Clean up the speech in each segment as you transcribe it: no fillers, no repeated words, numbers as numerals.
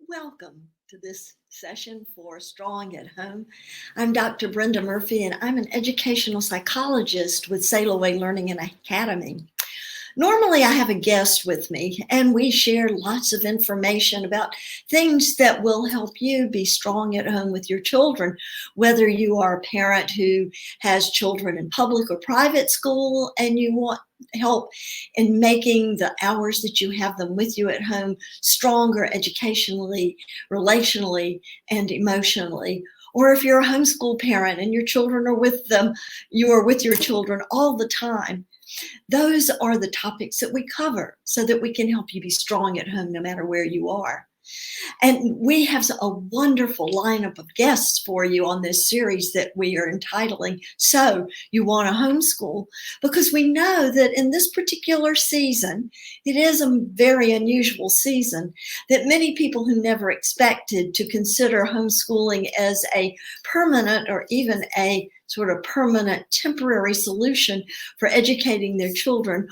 Welcome to this session for Strong at Home. I'm Dr. Brenda Murphy, and I'm an educational psychologist with Sail Away Learning and Academy. Normally, I have a guest with me, and we share lots of information about things that will help you be strong at home with your children, whether you are a parent who has children in public or private school and you want help in making the hours that you have them with you at home stronger educationally, relationally, and emotionally. Or if you're a homeschool parent and your children are with them, you are with your children all the time. Those are the topics that we cover so that we can help you be strong at home no matter where you are. And we have a wonderful lineup of guests for you on this series that we are entitling So You Want to Homeschool, because we know that in this particular season, it is a very unusual season, that many people who never expected to consider homeschooling as a permanent or even a sort of permanent temporary solution for educating their children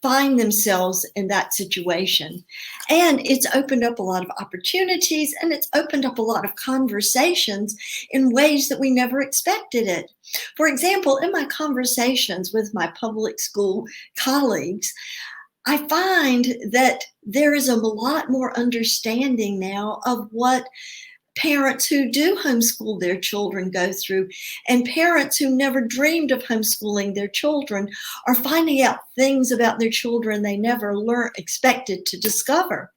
find themselves in that situation. And it's opened up a lot of opportunities, and it's opened up a lot of conversations in ways that we never expected it. For example, in my conversations with my public school colleagues, I find that there is a lot more understanding now of what parents who do homeschool their children go through, and parents who never dreamed of homeschooling their children are finding out things about their children they never expected to discover.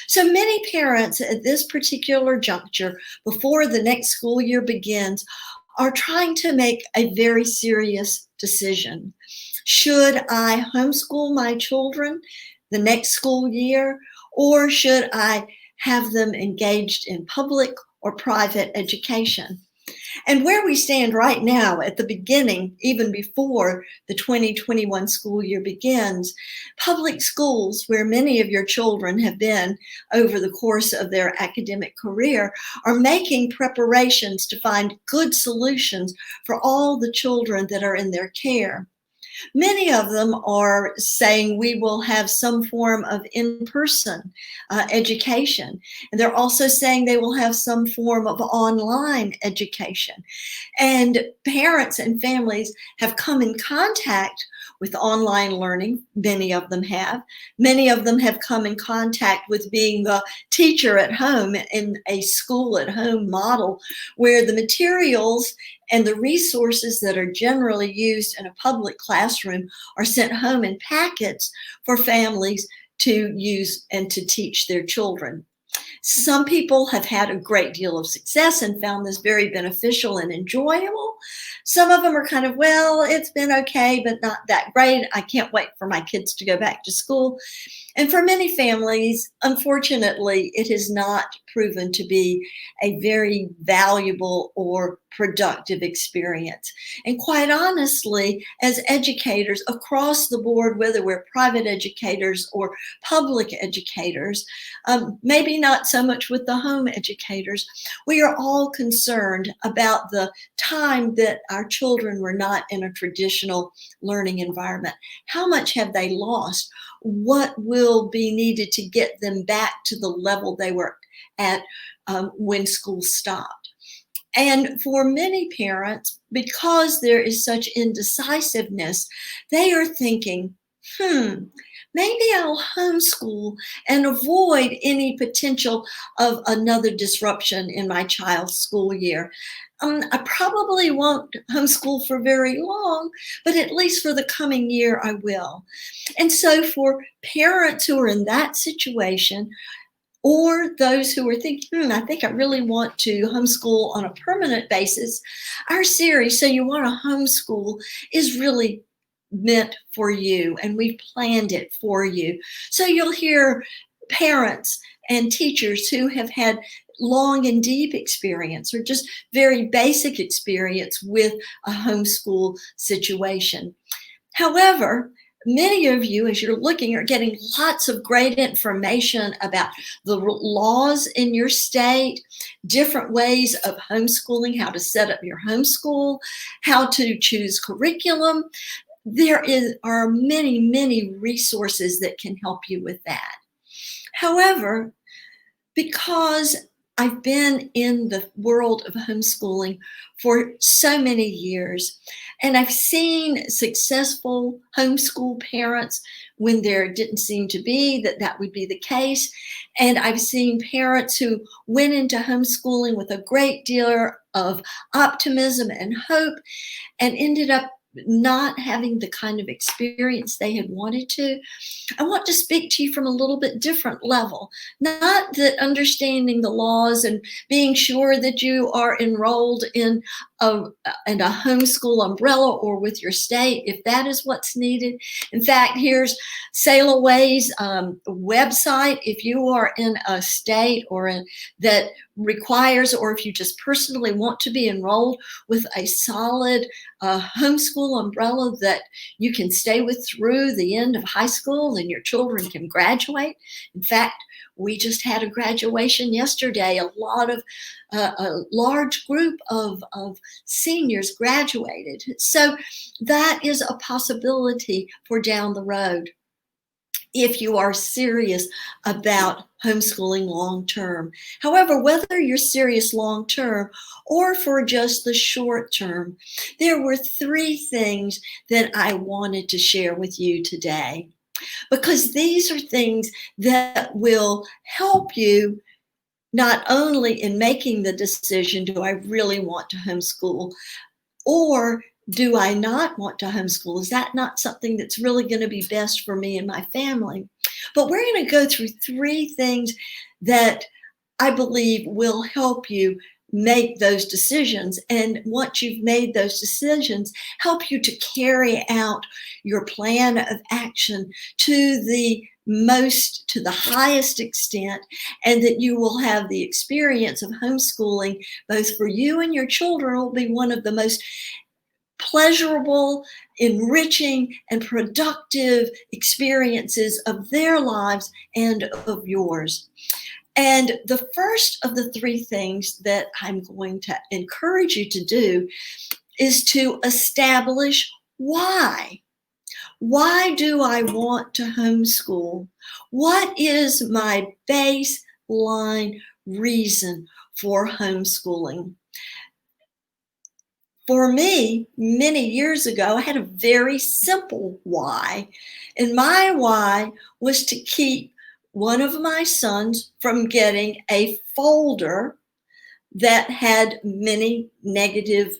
So many parents at this particular juncture, before the next school year begins, are trying to make a very serious decision. Should I homeschool my children the next school year, or should I have them engaged in public or private education? And where we stand right now at the beginning, even before the 2021 school year begins, public schools, where many of your children have been over the course of their academic career, are making preparations to find good solutions for all the children that are in their care. Many of them are saying we will have some form of in-person education. And they're also saying they will have some form of online education. And parents and families have come in contact with online learning. Many of them have. Many of them have come in contact with being the teacher at home in a school at home model, where the materials and the resources that are generally used in a public classroom are sent home in packets for families to use and to teach their children. Some people have had a great deal of success and found this very beneficial and enjoyable. Some of them are kind of, well, it's been okay, but not that great. I can't wait for my kids to go back to school. And for many families, unfortunately, it has not proven to be a very valuable or productive experience. And quite honestly, as educators across the board, whether we're private educators or public educators, maybe not so much with the home educators, we are all concerned about the time that our children were not in a traditional learning environment. How much have they lost? What will be needed to get them back to the level they were at when school stopped? And for many parents, because there is such indecisiveness, they are thinking, maybe I'll homeschool and avoid any potential of another disruption in my child's school year. I probably won't homeschool for very long, but at least for the coming year, I will. And so for parents who are in that situation, or those who are thinking, I think I really want to homeschool on a permanent basis, our series, So You Want to Homeschool, is really meant for you, and we've planned it for you. So you'll hear parents and teachers who have had long and deep experience or just very basic experience with a homeschool situation. However, many of you, as you're looking, are getting lots of great information about the laws in your state, different ways of homeschooling, how to set up your homeschool, how to choose curriculum. There are many, many resources that can help you with that. However, because I've been in the world of homeschooling for so many years, and I've seen successful homeschool parents when there didn't seem to be that would be the case. And I've seen parents who went into homeschooling with a great deal of optimism and hope and ended up not having the kind of experience they had wanted to. I want to speak to you from a little bit different level. Not that understanding the laws and being sure that you are enrolled in a homeschool umbrella or with your state, if that is what's needed. In fact, here's Sail Away's website. If you are in a state that requires, or if you just personally want to be enrolled with a solid homeschool umbrella that you can stay with through the end of high school and your children can graduate. In fact, we just had a graduation yesterday. A large group of seniors graduated. So that is a possibility for down the road if you are serious about homeschooling long term. However, whether you're serious long term or for just the short term, there were 3 things that I wanted to share with you today, because these are things that will help you not only in making the decision, do I really want to homeschool, or do I not want to homeschool? Is that not something that's really going to be best for me and my family? But we're going to go through 3 things that I believe will help you make those decisions. And once you've made those decisions, help you to carry out your plan of action to the highest extent, and that you will have the experience of homeschooling, both for you and your children, will be one of the most pleasurable, enriching, and productive experiences of their lives and of yours. And the first of the 3 things that I'm going to encourage you to do is to establish why. Why do I want to homeschool? What is my baseline reason for homeschooling? For me, many years ago, I had a very simple why. And my why was to keep one of my sons from getting a folder that had many negative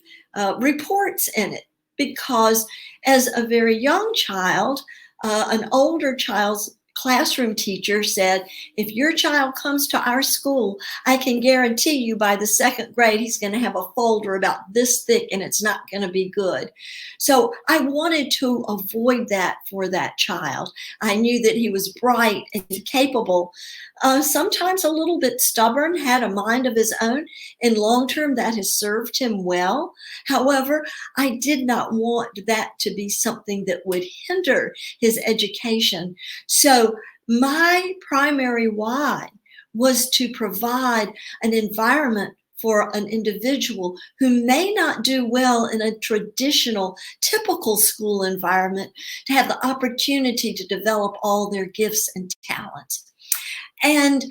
reports in it. Because as a very young child, an older child's classroom teacher said, if your child comes to our school, I can guarantee you by the 2nd grade, he's going to have a folder about this thick and it's not going to be good. So I wanted to avoid that for that child. I knew that he was bright and capable, sometimes a little bit stubborn, had a mind of his own. In long term, that has served him well. However, I did not want that to be something that would hinder his education. So my primary why was to provide an environment for an individual who may not do well in a traditional, typical school environment to have the opportunity to develop all their gifts and talents. And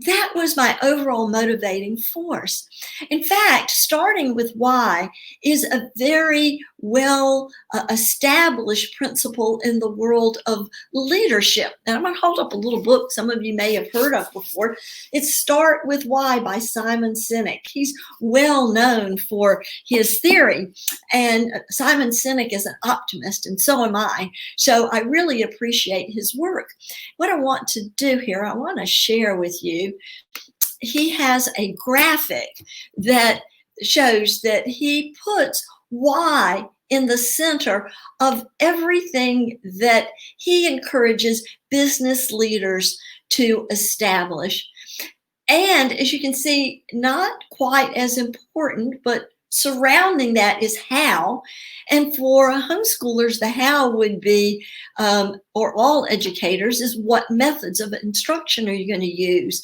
that was my overall motivating force. In fact, starting with why is a very well established principle in the world of leadership. And I'm going to hold up a little book some of you may have heard of before. It's Start With Why by Simon Sinek. He's well known for his theory. And Simon Sinek is an optimist, and so am I. So I really appreciate his work. What I want to do here, I want to share with you. He has a graphic that shows that he puts why in the center of everything that he encourages business leaders to establish. And as you can see, not quite as important, but surrounding that is how. And for homeschoolers, the how would be, or all educators, is what methods of instruction are you going to use?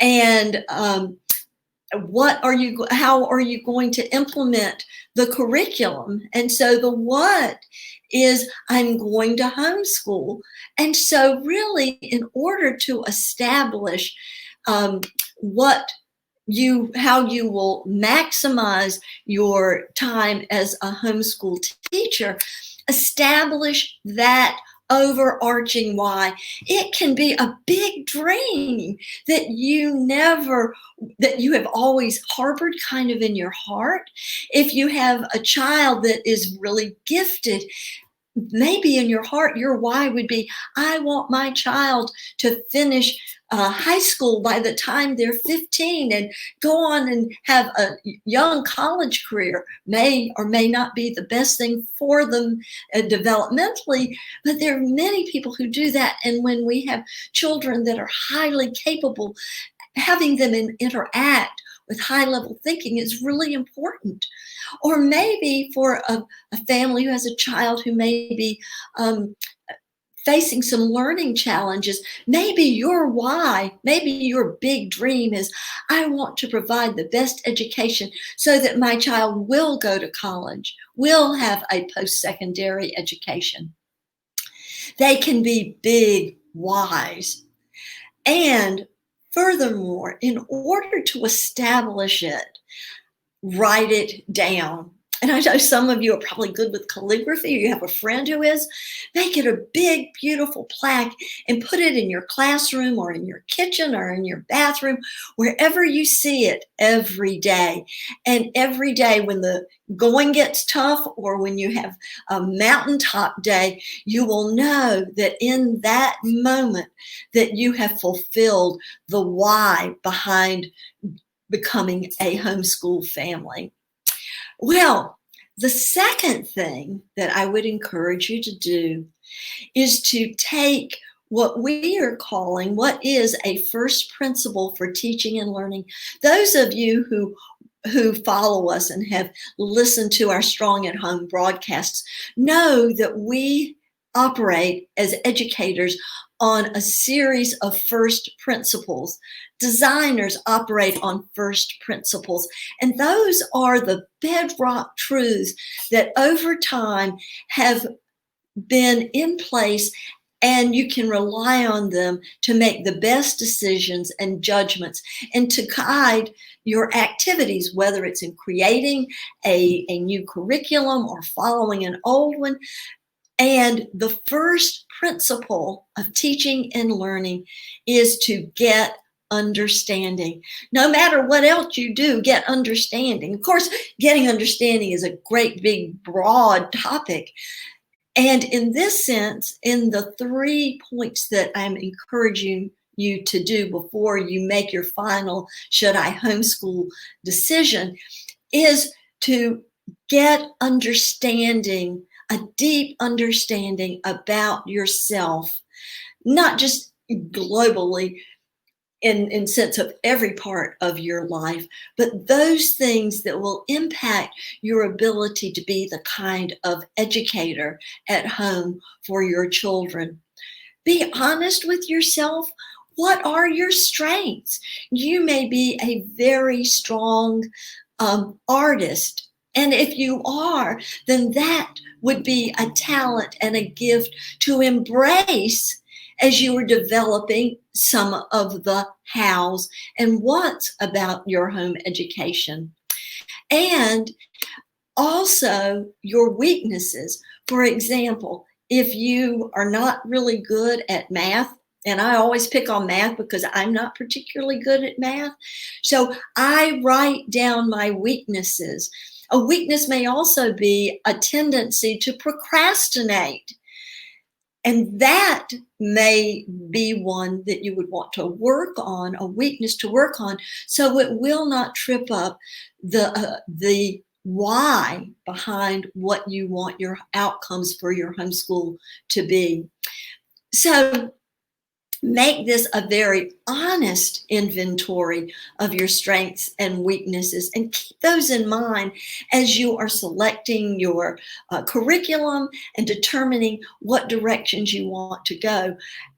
And how are you going to implement the curriculum? And so the what is, I'm going to homeschool. And so really, in order to establish how you will maximize your time as a homeschool teacher. Establish that overarching why. It can be a big dream that you have always harbored kind of in your heart. If you have a child that is really gifted, maybe in your heart, your why would be, I want my child to finish high school by the time they're 15 and go on and have a young college career. May or may not be the best thing for them developmentally, but there are many people who do that. And when we have children that are highly capable, having them interact with high-level thinking is really important. Or maybe for a family who has a child who may be facing some learning challenges, maybe your why, maybe your big dream is, I want to provide the best education so that my child will go to college, will have a post-secondary education. They can be big whys. And furthermore, in order to establish it, write it down. And I know some of you are probably good with calligraphy, or you have a friend who is. Make it a big, beautiful plaque and put it in your classroom or in your kitchen or in your bathroom, wherever you see it every day. And every day when the going gets tough or when you have a mountaintop day, you will know that in that moment that you have fulfilled the why behind becoming a homeschool family. Well, the second thing that I would encourage you to do is to take what we are calling, what is a first principle for teaching and learning. Those of you who follow us and have listened to our Strong at Home broadcasts know that we operate as educators on a series of first principles. Designers operate on first principles, and those are the bedrock truths that over time have been in place, and you can rely on them to make the best decisions and judgments and to guide your activities, whether it's in creating a new curriculum or following an old one. And the first principle of teaching and learning is to get understanding. No matter what else you do, get understanding. Of course, getting understanding is a great, big, broad topic. And in this sense, in the 3 points that I'm encouraging you to do before you make your final should I homeschool decision, is to get understanding, a deep understanding about yourself, not just globally in sense of every part of your life, but those things that will impact your ability to be the kind of educator at home for your children. Be honest with yourself. What are your strengths? You may be a very strong artist. And if you are, then that would be a talent and a gift to embrace as you are developing some of the hows and whats about your home education. And also your weaknesses. For example, if you are not really good at math, and I always pick on math because I'm not particularly good at math, so I write down my weaknesses. A weakness may also be a tendency to procrastinate. And that may be one that you would want to work on, a weakness to work on, so it will not trip up the why behind what you want your outcomes for your homeschool to be. So make this a very honest inventory of your strengths and weaknesses, and keep those in mind as you are selecting your curriculum and determining what directions you want to go.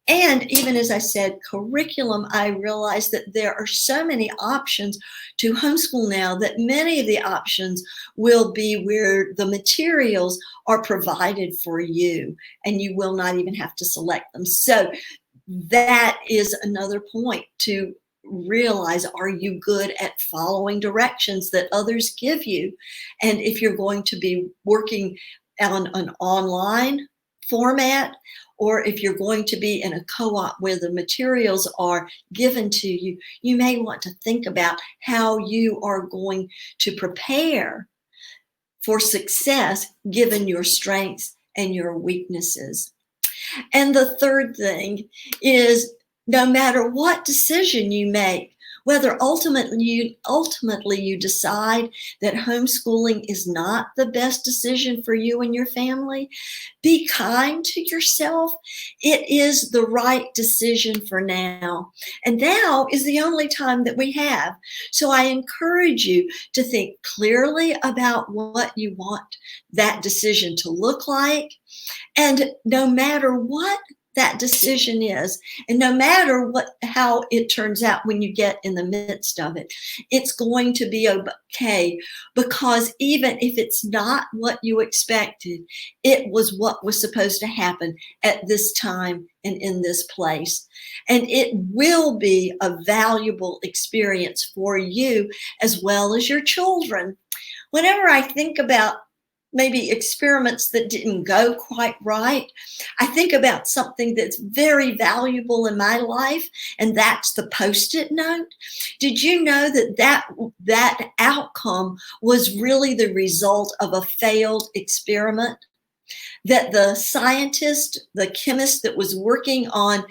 And even as I said, curriculum, I realize that there are so many options to homeschool now that many of the options will be where the materials are provided for you and you will not even have to select them. So that is another point to realize, are you good at following directions that others give you? And if you're going to be working on an online format, or if you're going to be in a co-op where the materials are given to you, you may want to think about how you are going to prepare for success given your strengths and your weaknesses. And the third thing is, no matter what decision you make, whether ultimately you decide that homeschooling is not the best decision for you and your family, be kind to yourself. It is the right decision for now. And now is the only time that we have. So I encourage you to think clearly about what you want that decision to look like. And no matter what that decision is, and no matter how it turns out when you get in the midst of it, it's going to be okay, because even if it's not what you expected, it was what was supposed to happen at this time and in this place. And it will be a valuable experience for you as well as your children. Whenever I think about maybe experiments that didn't go quite right, I think about something that's very valuable in my life, and that's the Post-it note. Did you know that outcome was really the result of a failed experiment? That the scientist, the chemist that was working on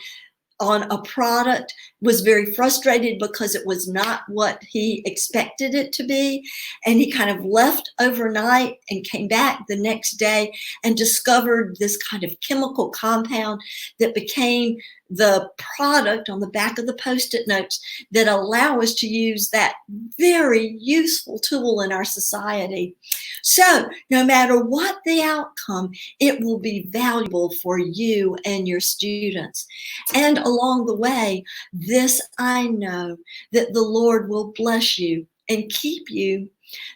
a product was very frustrated because it was not what he expected it to be. And he kind of left overnight and came back the next day and discovered this kind of chemical compound that became the product on the back of the Post-it notes that allow us to use that very useful tool in our society. So no matter what the outcome, it will be valuable for you and your students. And along the way, this I know, that the Lord will bless you and keep you,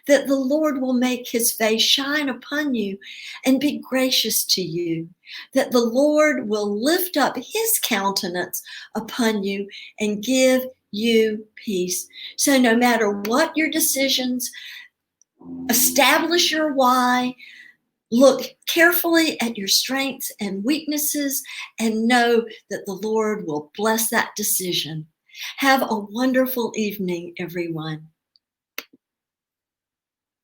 that the Lord will make his face shine upon you and be gracious to you, that the Lord will lift up his countenance upon you and give you peace. So no matter what your decisions, establish your why, look carefully at your strengths and weaknesses, and know that the Lord will bless that decision. Have a wonderful evening, everyone.